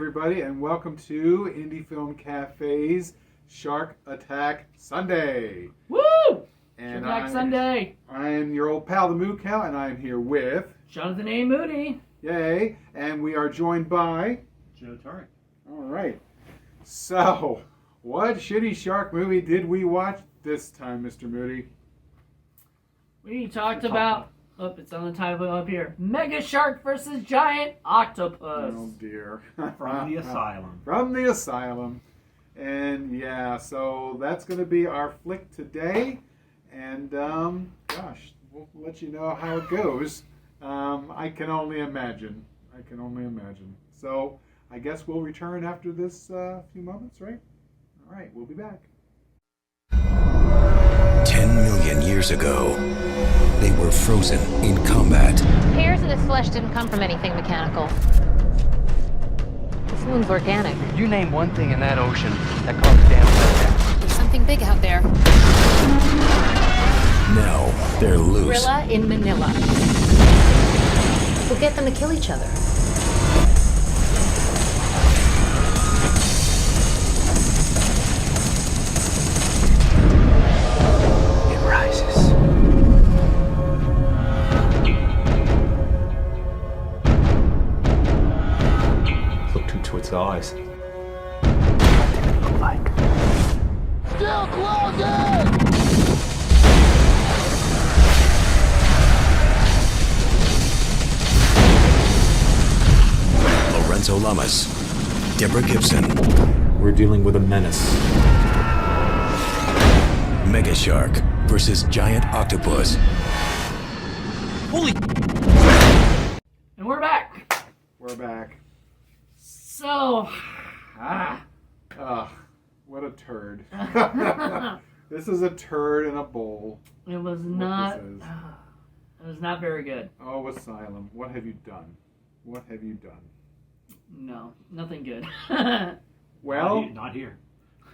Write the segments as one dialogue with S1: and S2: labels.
S1: everybody, and welcome to Indie Film Cafe's Shark Attack Sunday.
S2: Woo!
S1: And
S2: Shark Attack Sunday.
S1: I'm your old pal, the Moo Cow, and I'm here with
S2: Jonathan A. Moody.
S1: Yay! And we are joined by
S3: Joe Turek.
S1: All right. So, what shitty shark movie did we watch this time, Mr. Moody?
S2: We talked about. Oh, it's on the title up here. Mega Shark vs. Giant Octopus.
S1: Oh dear.
S3: From the Asylum.
S1: From the Asylum. And yeah, so that's going to be our flick today. And gosh, we'll let you know how it goes. I can only imagine. So I guess we'll return after this few moments, right? All right, we'll be back.
S4: 10 million years ago, they were frozen in combat.
S5: Hairs in his flesh didn't come from anything mechanical. This moon's organic.
S6: You name one thing in that ocean that caused damage like that.
S5: There's something big out there.
S4: Now, they're loose.
S5: Gorilla in Manila. We'll get them to kill each other.
S4: It rises.
S3: Looked into its eyes.
S6: What did it look like?
S7: Still closing!
S4: Lorenzo Llamas, Deborah Gibson,
S3: We're dealing with a menace.
S4: Mega Shark versus Giant Octopus.
S3: Holy!
S2: And we're back.
S1: We're back.
S2: So,
S1: What a turd. This is a turd in a bowl.
S2: it was
S1: What
S2: not.
S1: this is.
S2: It was not very good.
S1: Oh, Asylum. What have you done? What have you done?
S2: No, nothing good.
S1: Well,
S3: Not here.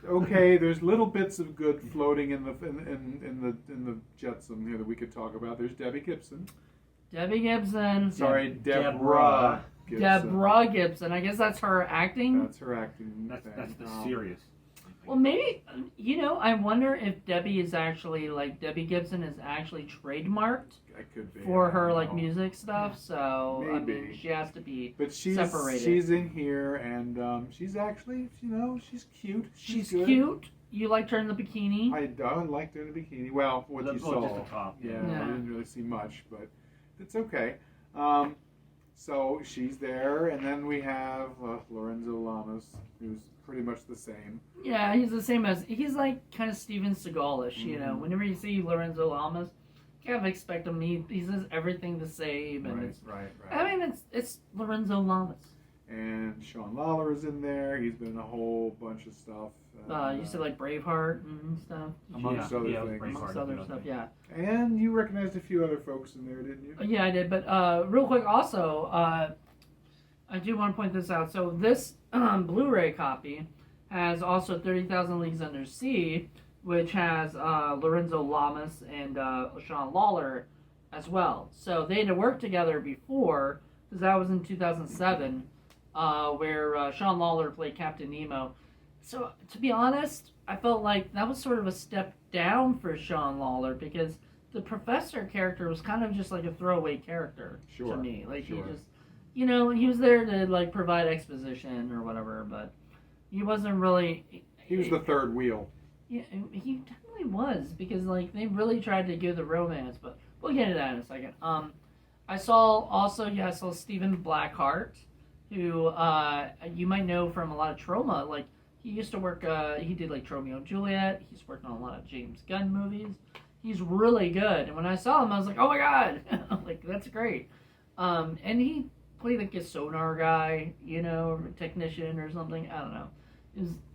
S1: okay, there's little bits of good floating in the jetsam here that we could talk about. There's Debbie Gibson.
S2: Debbie Gibson.
S1: Sorry, Deborah
S3: Deborah.
S1: Gibson.
S2: Deborah Gibson. I guess that's her acting.
S1: That's her acting.
S3: That's
S1: thing.
S3: the serious.
S2: Well, maybe, I wonder if Debbie is actually, Debbie Gibson is actually trademarked
S1: That could be.
S2: for
S1: I
S2: her,
S1: don't know.
S2: music stuff, so,
S1: Maybe.
S2: she has to be
S1: But she's
S2: separated.
S1: she's in here, and she's actually, she's cute.
S2: She's
S1: good.
S2: cute. You liked her in the bikini.
S1: I liked her in the bikini. Well, what you saw.
S3: Just the top.
S1: Yeah,
S2: Yeah.
S1: I didn't really see much, but it's okay. So she's there, and then we have Lorenzo Llamas, who's pretty much the same.
S2: Yeah, he's the same he's like kind of Steven Seagal-ish, Whenever you see Lorenzo Llamas, you kind of expect him, he says everything the same, and
S1: Right.
S2: I mean, it's Lorenzo Llamas.
S1: And Sean Lawler is in there. He's been in a whole bunch of stuff.
S2: You said like Braveheart and stuff.
S1: Amongst other things.
S2: Amongst other stuff, yeah.
S1: And you recognized a few other folks in there, didn't you?
S2: Yeah, I did. But real quick, also, I do want to point this out. So this Blu-ray copy has also 30,000 Leagues Under Sea, which has Lorenzo Llamas and Sean Lawler as well. So they had worked together before, because that was in 2007, where Sean Lawler played Captain Nemo. So to be honest, I felt like that was sort of a step down for Sean Lawler, because the professor character was kind of just like a throwaway character to me. Like he just, he was there to provide exposition or whatever, but he wasn't really.
S1: He was the third wheel.
S2: Yeah, he definitely was, because they really tried to give the romance, but we'll get into that in a second. I saw Stephen Blackheart, who you might know from a lot of Troma. He used to work. He did Romeo and Juliet. He's working on a lot of James Gunn movies. He's really good. And when I saw him, I was like, oh my god, that's great. And he played a sonar guy, or technician or something. I don't know.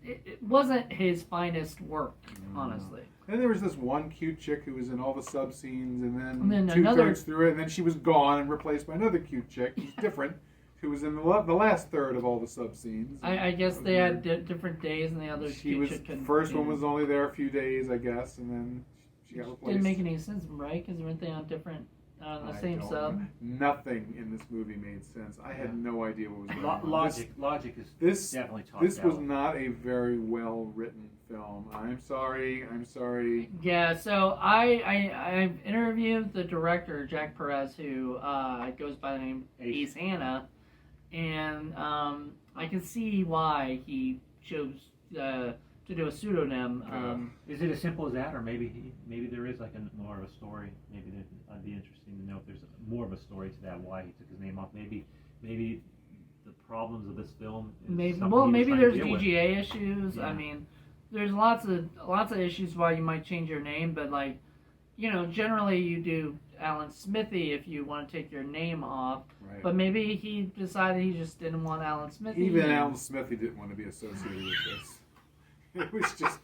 S2: It wasn't his finest work, honestly.
S1: And there was this one cute chick who was in all the sub scenes, and then
S2: another
S1: 2/3 through it, and then she was gone and replaced by another cute chick who's different, who was in the last third of all the sub scenes.
S2: I guess they had different days, and the other cute chick couldn't.
S1: First one was only there a few days, I guess, and then she got replaced.
S2: Didn't make any sense, right? Because weren't they on different The same sub.
S1: Nothing in this movie made sense. I had no idea what was going on.
S3: Logic is
S1: This
S3: definitely taught
S1: This was
S3: out.
S1: not a very well written film. I'm sorry.
S2: Yeah, so I've interviewed the director, Jack Perez, who goes by the name Ace Hannah, and I can see why he chose to do a pseudonym.
S3: Is it as simple as that, or maybe there is like more of a story? Maybe I'd be interested to know if there's more of a story to that. Why he took his name off? Maybe the problems of this film. Is
S2: Maybe
S3: something he was
S2: maybe
S3: trying to
S2: there's
S3: deal with.
S2: DGA issues.
S3: Yeah.
S2: I mean, there's lots of issues why you might change your name, but like, generally you do Alan Smithy if you want to take your name off.
S1: Right.
S2: But maybe he decided he just didn't want Alan Smithy.
S1: Even Alan Smithy didn't want to be associated with this. It was just,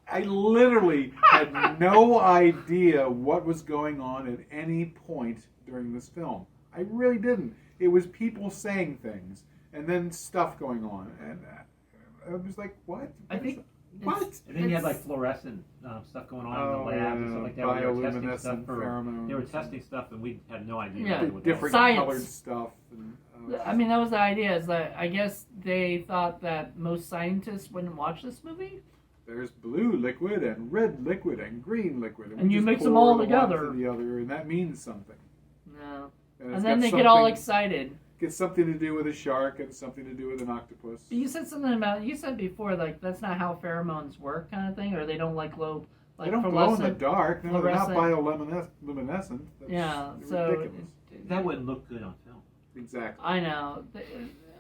S1: I literally had no idea what was going on at any point during this film. I really didn't. It was people saying things and then stuff going on, and I was like, what?
S2: I think
S1: What?
S3: And then you had like fluorescent stuff going on in the labs and stuff like that. Where they were testing stuff
S1: pheromones.
S3: They were testing stuff, and we had no idea.
S2: Yeah.
S3: what
S1: Different
S2: Science.
S1: colored stuff. And,
S2: I mean, that was the idea. Is that I guess they thought that most scientists wouldn't watch this movie.
S1: there's blue liquid and red liquid and green liquid,
S2: And
S1: we
S2: you
S1: just
S2: mix them
S1: pour
S2: all
S1: the one
S2: together.
S1: to the other, and that means something.
S2: No.
S1: it's
S2: And then
S1: got
S2: they get all
S1: something-
S2: excited.
S1: Gets something to do with a shark and something to do with an octopus.
S2: But you said something about you said before like that's not how pheromones work, kind of thing, or they don't like glow. Like
S1: They don't glow in the
S2: fluorescent.
S1: dark. No, they're not
S2: fluorescent.
S1: bioluminescent. That's
S2: Yeah, so
S1: ridiculous.
S3: That wouldn't look good on film.
S1: Exactly.
S2: I know,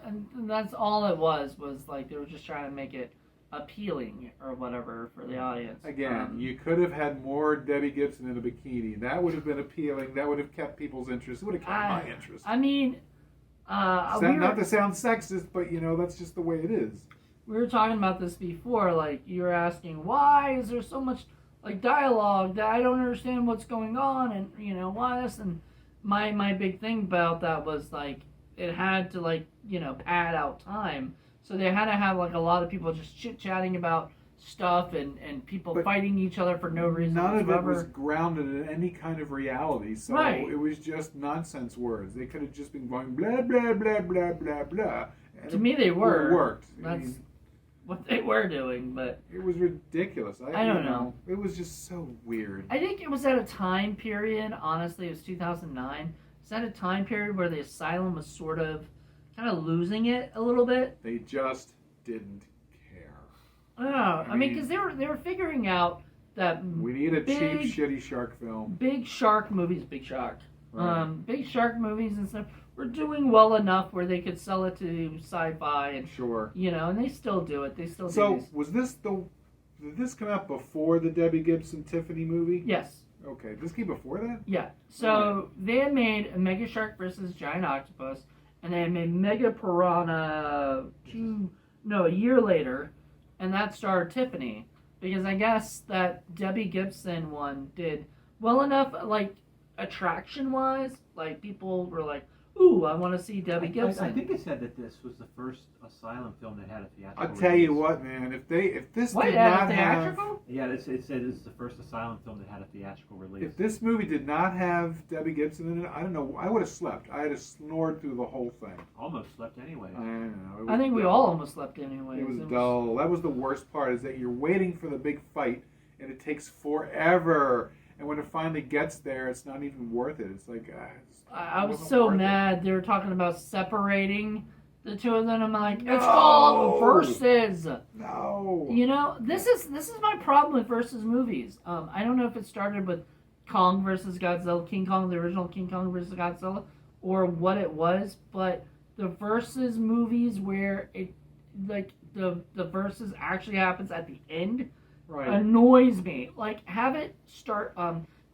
S2: and that's all it was like they were just trying to make it appealing or whatever for the audience.
S1: Again, you could have had more Debbie Gibson in a bikini. That would have been appealing. That would have kept people's interest. It would have kept my interest.
S2: I mean,
S1: Not to sound sexist, but that's just the way it is.
S2: we were talking about this before. Like you were asking, why is there so much like dialogue that I don't understand what's going on, and why this? And my big thing about that was like it had to pad out time, so they had to have like a lot of people just chit chatting about stuff and people
S1: But
S2: fighting each other for no reason
S1: None of it
S2: whatsoever.
S1: was grounded in any kind of reality, so
S2: Right.
S1: it was just nonsense words. They could have just been going blah blah blah blah blah blah. And
S2: To me, they
S1: it
S2: were.
S1: It worked.
S2: That's what they were doing, but
S1: It was ridiculous.
S2: I don't know.
S1: It was just so weird.
S2: I think it was at a time period, honestly, it was 2009. It's at a time period where the asylum was sort of kind of losing it a little bit.
S1: They just didn't care.
S2: I don't know. I mean, because they were figuring out that
S1: We need a
S2: Big-
S1: cheap, shitty shark film.
S2: big shark movies, big shark,
S1: Right.
S2: big shark movies and stuff were doing well enough where they could sell it to sci-fi and
S1: Sure.
S2: and they still do it. They still do
S1: So,
S2: these.
S1: was this did this come out before the Debbie Gibson Tiffany movie?
S2: Yes.
S1: Okay. This came before that?
S2: Yeah. So they had made a Mega Shark versus Giant Octopus, and they had made Mega Piranha a year later, and that starred Tiffany. Because I guess that Debbie Gibson one did well enough, like attraction wise. Like people were like, "Ooh, I want to see Debbie Gibson."
S3: I think it said that this was the first asylum film that had a theatrical
S1: I'll tell you
S3: release.
S1: what, man. If this
S2: What,
S1: did
S2: at
S1: not
S2: a
S1: have,
S2: theatrical?
S3: Yeah, it said it's the first asylum film that had a theatrical release.
S1: if this movie did not have Debbie Gibson in it, I don't know. I would have slept. I'd have snored through the whole thing.
S3: Almost slept anyway.
S1: I don't know. It
S2: I
S1: was
S2: think we
S1: dull.
S2: all almost slept anyways.
S1: It was dull. That was the worst part. Is that you're waiting for the big fight, and it takes forever. And when it finally gets there, it's not even worth it. It's like
S2: I was
S1: wasn't
S2: so
S1: worth it.
S2: mad. They were talking about separating the two of them. I'm like, it's
S1: No.
S2: called Versus.
S1: No.
S2: This is my problem with Versus movies. I don't know if it started with Kong versus Godzilla, King Kong, the original King Kong versus Godzilla, or what it was, but the Versus movies where it the Versus actually happens at the end
S1: Right.
S2: annoys me. Like have it start.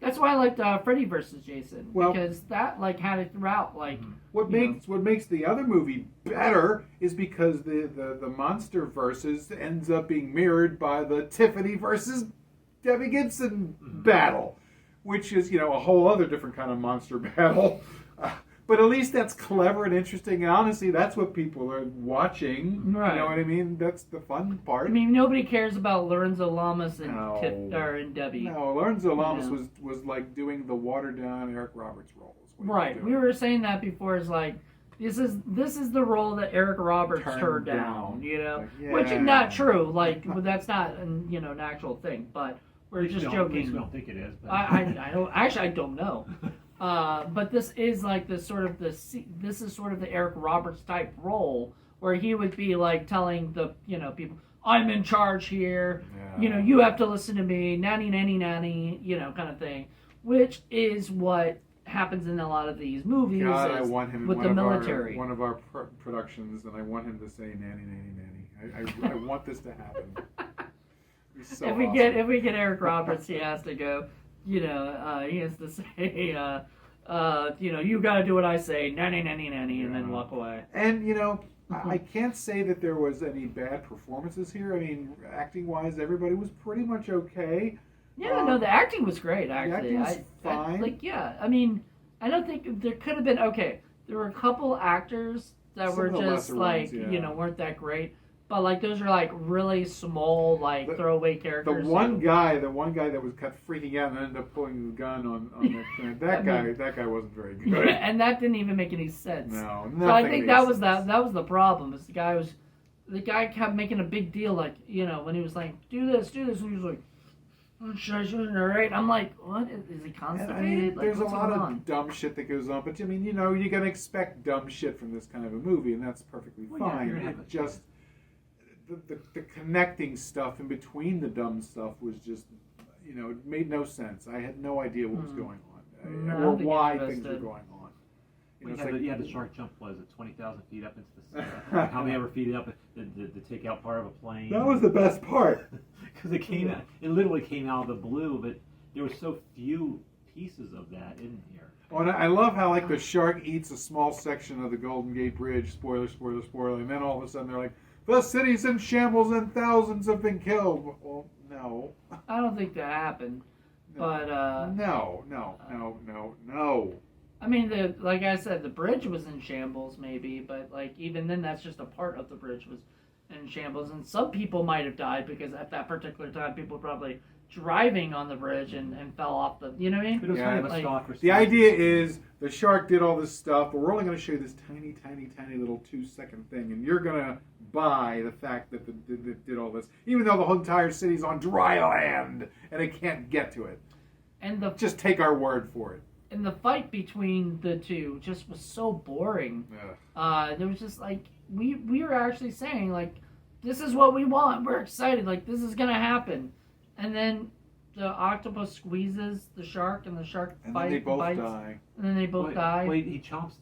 S2: That's why I liked Freddy versus Jason,
S1: Well-
S2: because that had it throughout. Like
S1: What makes the other movie better is because the monster versus ends up being mirrored by the Tiffany versus Debbie Gibson battle, which is a whole other different kind of monster battle. But at least that's clever and interesting, and honestly, that's what people are watching.
S2: Right.
S1: You know what I mean? That's the fun part.
S2: I mean, nobody cares about Lorenzo Llamas and
S1: No.
S2: and Debbie.
S1: No, Lorenzo Llamas
S2: You know.
S1: was like doing the watered down Eric Roberts role. is what he was
S2: Right.
S1: doing.
S2: We were saying that before. Is like this is the role that Eric Roberts turned down. You know,
S1: Like,
S2: which is
S1: yeah.
S2: not true. Like that's not an actual thing. But we're just
S3: At least
S2: joking.
S3: we don't think it is. But.
S2: I don't actually I don't know. But this is like this is sort of the Eric Roberts type role where he would be like telling the people, I'm in charge here.
S1: Yeah.
S2: You have to listen to me, nanny, kind of thing, which is what happens in a lot of these movies.
S1: God, I want him in
S2: with
S1: one
S2: the
S1: of
S2: military.
S1: one of our productions, and I want him to say nanny, nanny, nanny. I want this to happen. It's so
S2: if we
S1: awesome.
S2: get Eric Roberts, he has to go. He has to say, you got to do what I say, nanny, and then walk away.
S1: And I can't say that there was any bad performances here. I mean, acting-wise, everybody was pretty much okay.
S2: Yeah, no, the acting was great. Actually,
S1: acting was fine.
S2: I mean, I don't think there could have been. Okay, there were a couple actors that
S1: Some
S2: were
S1: of the
S2: just
S1: lesser
S2: like
S1: ones, yeah.
S2: weren't that great. But like those are like really small throwaway characters.
S1: The one guy that was kept freaking out and ended up pulling the gun on that guy wasn't very good.
S2: Yeah, and that didn't even make any sense.
S1: No,
S2: So I think that was
S1: sense.
S2: that was the problem. Is the guy kept making a big deal, like when he was like, do this, and he was like, should I narrate? I'm like, what is he constipated?
S1: And, I mean,
S2: like,
S1: there's a
S2: what's
S1: lot
S2: going
S1: of
S2: on?
S1: dumb shit that goes on, but I mean, you're gonna expect dumb shit from this kind of a movie, and that's perfectly
S3: Well, yeah,
S1: fine.
S3: you're gonna
S1: It
S3: have it.
S1: just the connecting stuff in between the dumb stuff was just, it made no sense. I had no idea what was going on,
S2: No, I
S1: or
S2: don't think
S1: why
S2: any of us
S1: things were
S2: did.
S1: going on.
S3: The shark jump was at 20,000 feet up into the sky. How many ever feet up to take out part of a plane?
S1: That was the best part.
S3: Because it literally came out of the blue, but there were so few pieces of that in here.
S1: Oh, and I love how the shark eats a small section of the Golden Gate Bridge. Spoiler, and then all of a sudden they're like, the city's in shambles and thousands have been killed. Well, no.
S2: I don't think that happened, but
S1: No.
S2: I mean, like I said, the bridge was in shambles, maybe, but even then, that's just a part of the bridge was in shambles, and some people might have died because at that particular time, people were probably driving on the bridge and fell off the. You know what I mean?
S3: But it was kind of a stock
S1: The
S3: response.
S1: idea is the shark did all this stuff, but we're only going to show you this tiny, tiny, tiny little 2-second thing, and you're going to buy the fact that it did all this, even though the whole entire city's on dry land and it can't get to it.
S2: And
S1: Just take our word for it.
S2: and the fight between the two just was so boring.
S1: Ugh.
S2: There was just we were actually saying this is what we want. We're excited. This is gonna happen, and then the octopus squeezes the shark, and the shark
S1: And then they both
S2: bites,
S1: die.
S2: and then they both die.
S3: Wait, he chomps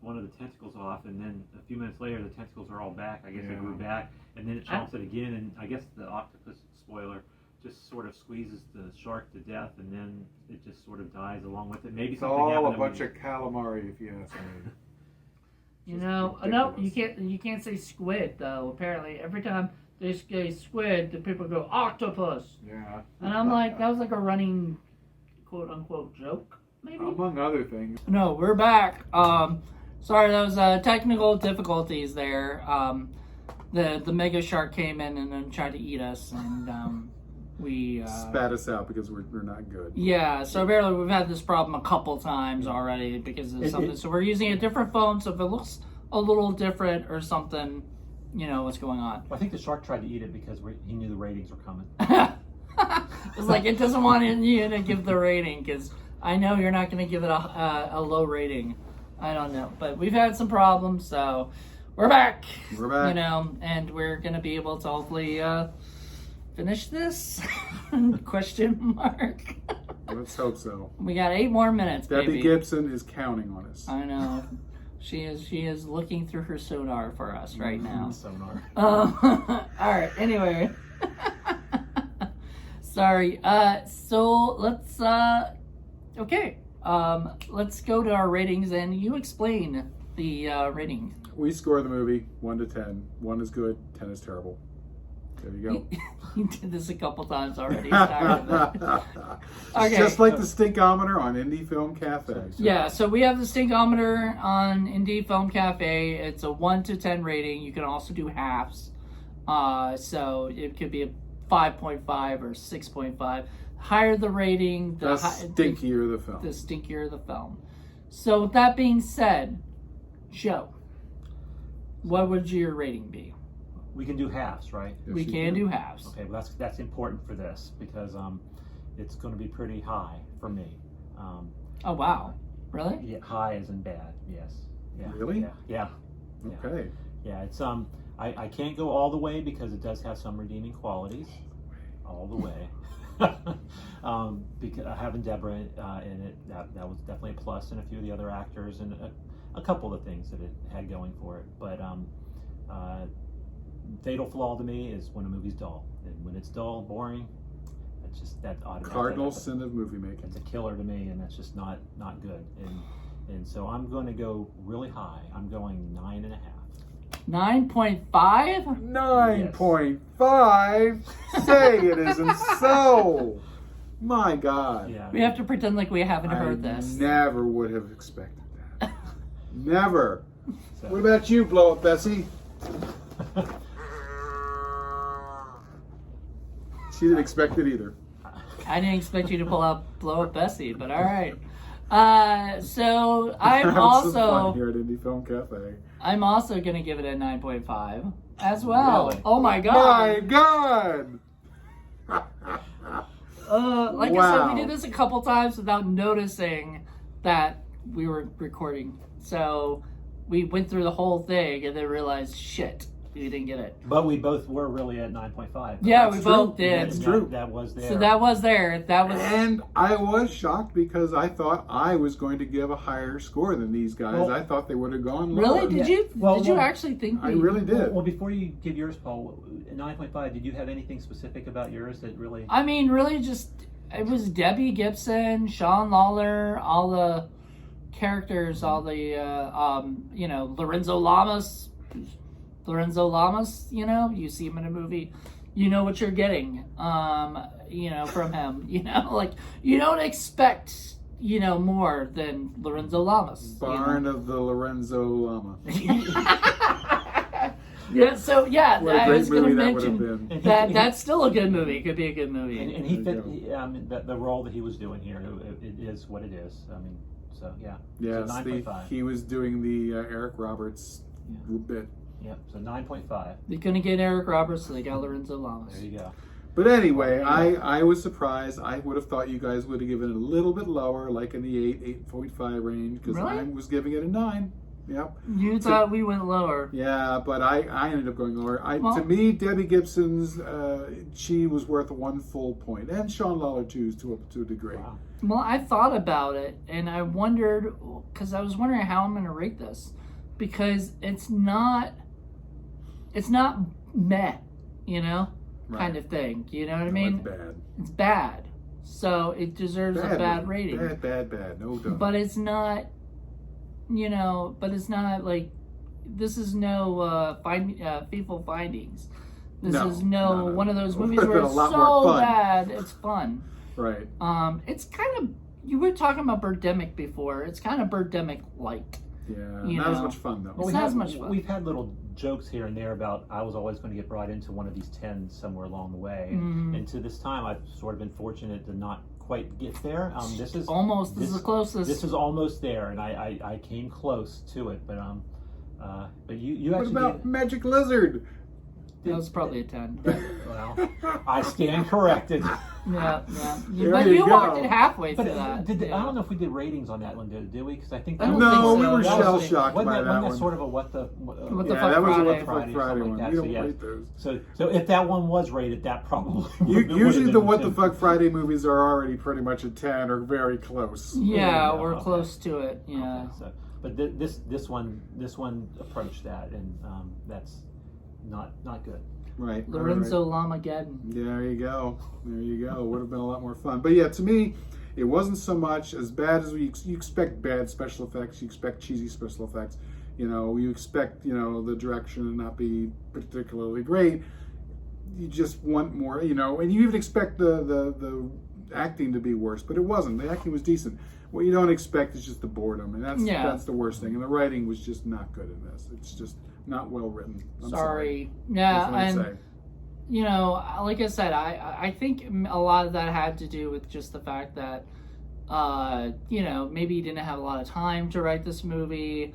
S3: one of the tentacles off, and then a few minutes later, the tentacles are all back. I guess they grew back, and then it chomps it again, and I guess the octopus, spoiler, just sort of squeezes the shark to death, and then it just sort of dies along with it. Maybe
S1: It's
S3: something
S1: all
S3: happened
S1: a
S3: that
S1: bunch
S3: we-
S1: of calamari, if you ask me.
S2: No, you can't say squid though. Apparently, every time they say squid, the people go octopus,
S1: Yeah.
S2: and I'm like, that was like a running quote unquote joke, maybe.
S1: Among other things.
S2: No, we're back. Sorry, there was technical difficulties there. The mega shark came in and then tried to eat us, and we
S1: Spat us out because we're not good.
S2: yeah. So apparently we've had this problem a couple times already because of something. So we're using a different phone. So if it looks a little different or something, you know what's going on.
S3: I think the shark tried to eat it because he knew the ratings were coming.
S2: It's like it doesn't want you to give the rating because I know you're not going to give it a low rating. I don't know, but we've had some problems, so we're back.
S1: We're back.
S2: You know, and we're going to be able to hopefully finish this? Question mark.
S1: Let's hope so.
S2: We got 8 more minutes,
S1: Debbie
S2: baby.
S1: Gibson is counting on us.
S2: I know. She is looking through her sonar for us right now.
S3: Sonar.
S2: All right. Anyway, sorry. So let's okay. Let's go to our ratings, and you explain the rating.
S1: We score the movie 1 to 10. 1 is good, 10 is terrible. There you go.
S2: He did this a couple times already. He's tired of it.
S1: It's
S2: Okay.
S1: just like the stinkometer on Indie Film Cafe.
S2: Yeah, so we have the stinkometer on Indie Film Cafe. It's a 1 to 10 rating. You can also do halves. So it could be a 5.5 or 6.5. Higher the rating,
S1: The stinkier the film.
S2: the stinkier the film. So with that being said, Joe, what would your rating be?
S3: We can do halves, right?
S1: Yes,
S2: We
S1: you
S2: can do halves.
S3: Okay, well that's important for this because it's going to be pretty high for me.
S2: Oh wow, really?
S3: Yeah, high as in bad. Yes. Yeah.
S1: Really?
S3: Yeah.
S1: Okay.
S3: Yeah. It's I can't go all the way because it does have some redeeming qualities. All the way. Because having Deborah in it, that was definitely a plus, and a few of the other actors, and a couple of the things that it had going for it. But fatal flaw to me is when a movie's dull, and when it's dull, boring, that's just that
S1: Cardinal sin of movie making.
S3: It's a killer to me, and that's just not good. And so I'm going to go really high. I'm going 9.5.
S2: 9.5?
S1: 9.5? Say it isn't so. My God.
S3: Yeah.
S2: We have to pretend like we haven't heard this.
S1: Never would have expected that. Never.
S3: So-
S1: What about you, Blow Up Bessie? She didn't expect it either.
S2: I didn't expect you to blow up Bessie, but all right. So I'm
S1: Have some
S2: also
S1: fun here at Indie Film Cafe.
S2: I'm also gonna give it a 9.5 as well.
S3: Really?
S2: Oh my
S1: My
S2: god!
S1: God!
S2: Like I
S1: Wow.
S2: said, we did this a couple times without noticing that we were recording. So we went through the whole thing and then realized, shit, we didn't get it.
S3: But we both were really at 9.5.
S2: Yeah,
S1: That's
S2: we
S1: true.
S2: both did.
S1: That's true.
S3: That was there.
S2: So that was there. That was.
S1: And I was shocked because I thought I was going to give a higher score than these guys.
S3: Well-
S1: I thought they would have gone lower.
S2: Really? Did
S3: Yeah.
S2: you?
S3: Well,
S2: did you
S3: well,
S2: actually think?
S1: I
S2: we-
S1: really did.
S3: Well, before you give yours, Paul, 9.5, did you have anything specific about yours that really...
S2: I mean, really, just it was Debbie Gibson, Sean Lawler, all the characters, all the Lorenzo Llamas. You see him in a movie, you know what you're getting. From him. Like you don't expect more than Lorenzo Llamas.
S1: Barn of the Lorenzo Llama.
S2: Yeah. So yeah,
S1: What a
S2: I
S1: great
S2: was going to
S1: movie that would have
S2: mention
S1: been.
S2: that's still a good movie. It could be a good movie.
S3: And he
S1: There
S3: fit
S1: you
S3: the role that he was doing here. It is what it is. I mean, so yeah.
S1: Yes,
S3: so 9.5.
S1: he was doing the Eric Roberts bit.
S3: Yep, so 9.5.
S2: They couldn't get Eric Roberts, so they got Lorenzo Llamas.
S3: There you go.
S1: But anyway, I was surprised. I would have thought you guys would have given it a little bit lower, like in the 8.5 range, because
S2: Really?
S1: I was giving it a 9. Yep.
S2: You thought we went lower.
S1: Yeah, but I ended up going lower.
S2: Well-
S1: To me, Debbie Gibson's, she was worth 1 full point, and Sean Lawler too, to a degree.
S3: Wow.
S2: Well, I thought about it, and I wondered, because I was wondering how I'm going to rate this, because it's not meh, kind of thing. You know what I mean?
S1: No, it's bad.
S2: It's bad, so it deserves a bad rating.
S1: Bad. No doubt.
S2: But it's not, but it's not like, this is no Fateful Findings. This is no one of those
S1: It
S2: movies
S1: would've
S2: where
S1: been a
S2: it's
S1: lot more
S2: so
S1: fun.
S2: bad, it's fun.
S1: Right.
S2: It's kind of, you were talking about Birdemic before. It's kind of Birdemic-like.
S1: Yeah.
S2: You
S1: Not as
S2: know.
S1: much fun though.
S2: It's not as much fun.
S3: We've had little jokes here and there about I was always going to get brought into one of these 10s somewhere along the way.
S2: Mhm.
S3: And to this time, I've sort of been fortunate to not quite get there. This is
S2: Almost, this is the closest.
S3: This is almost there, and I came close to it, but you
S1: What
S3: actually
S1: about Magic Lizard?
S2: That was probably a 10.
S3: well, I stand corrected.
S2: Yeah.
S1: There
S2: But
S1: you
S2: you
S1: go.
S2: walked it halfway
S3: But
S2: through that.
S3: I don't know if we did ratings on that one, did we? Because I think
S2: I don't
S1: No,
S2: think so.
S1: we were
S2: That was-
S1: shell-shocked by
S3: wasn't
S1: that
S3: that
S1: one.
S3: sort of a what the
S2: What the
S1: Yeah,
S2: fuck
S1: that was a
S2: Friday?
S1: What the Fuck
S3: Friday,
S1: Friday
S3: something
S1: one.
S3: like
S1: We
S3: that,
S1: don't
S3: so
S1: rate those.
S3: So if that one was rated, that probably
S1: Usually the What the
S3: Fuck.
S1: Fuck Friday movies are already pretty much a 10 or very close.
S2: Yeah,
S3: Yeah,
S2: we're
S3: okay.
S2: close to it. Yeah.
S3: Okay, so, but this one approached that, and that's not good.
S1: Right.
S2: Lorenzo Llamageddon.
S1: There you go. Would have been a lot more fun. But yeah, to me, it wasn't so much as bad as you expect bad special effects. You expect cheesy special effects. You expect the direction to not be particularly great. you just want more, you know, and you even expect the acting to be worse, but it wasn't. The acting was decent. What you don't expect is just the boredom, and that's the worst thing. And the writing was just not good in this. It's just not well written. I'm sorry.
S2: Yeah,
S1: That's what I'd
S2: and
S1: say.
S2: you know, like I said, I think a lot of that had to do with just the fact that, you know, maybe he didn't have a lot of time to write this movie.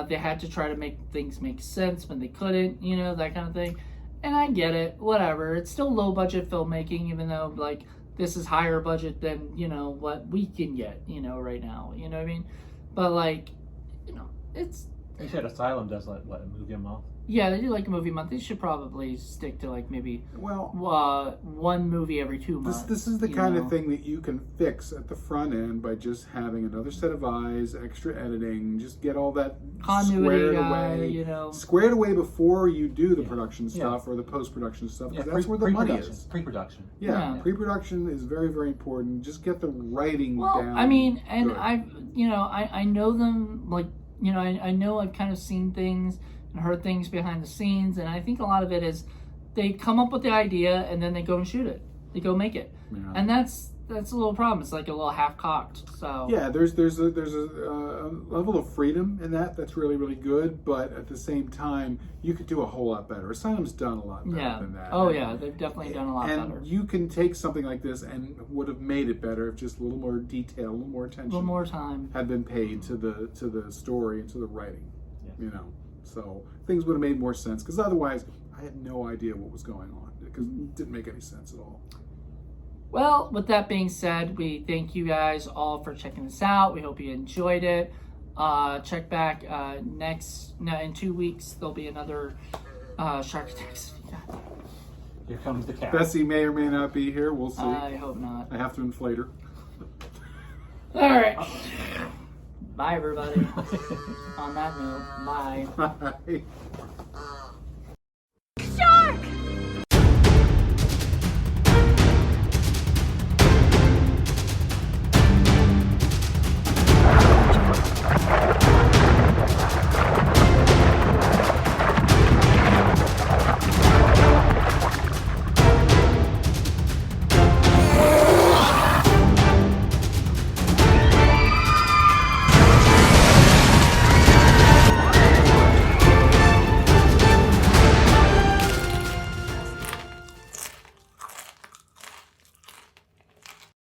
S2: They had to try to make things make sense when they couldn't, you know, that kind of thing. And I get it, whatever. It's still low budget filmmaking, even though, like, this is higher budget than, you know, what we can get, you know, right now. You know what I mean? But, like, you know, it's...
S3: You said Asylum does, like, what, a movie a month?
S2: Yeah, they do like a movie a month. They should probably stick to, like, maybe one movie every 2 months.
S1: This is the kind of thing that you can fix at the front end by just having another set of eyes, extra editing, just get all that
S2: continuity
S1: squared
S2: guy,
S1: away.
S2: you know.
S1: Squared away before you do the production stuff or the post-production stuff, because that's where the money is.
S3: Pre-production.
S1: Yeah, pre-production is very, very important. Just get the writing down.
S2: I mean, and
S1: good.
S2: I know them, like, you know, I know I've kind of seen things and heard things behind the scenes, and I think a lot of it is they come up with the idea and then they go and shoot it. They go make it.
S1: Yeah.
S2: And that's a little problem. It's like a little half-cocked. So
S1: yeah, there's a level of freedom in that's really, really good, but at the same time, you could do a whole lot better. Asylum's done a lot better than that.
S2: Oh, yeah, they've definitely done a lot better.
S1: And you can take something like this and would have made it better if just a little more detail, a little more attention,
S2: a little more time
S1: had been paid to the story and to the writing. You know, so things would have made more sense, because otherwise, I had no idea what was going on, because it didn't make any sense at all.
S2: Well, with that being said, we thank you guys all for checking this out. We hope you enjoyed it. Check back in 2 weeks. There'll be another Shark Attacks.
S3: Here comes the cat.
S1: Bessie may or may not be here. We'll see.
S2: I hope not.
S1: I have to inflate her.
S2: All right. Bye, everybody. On that note, bye.
S1: Bye.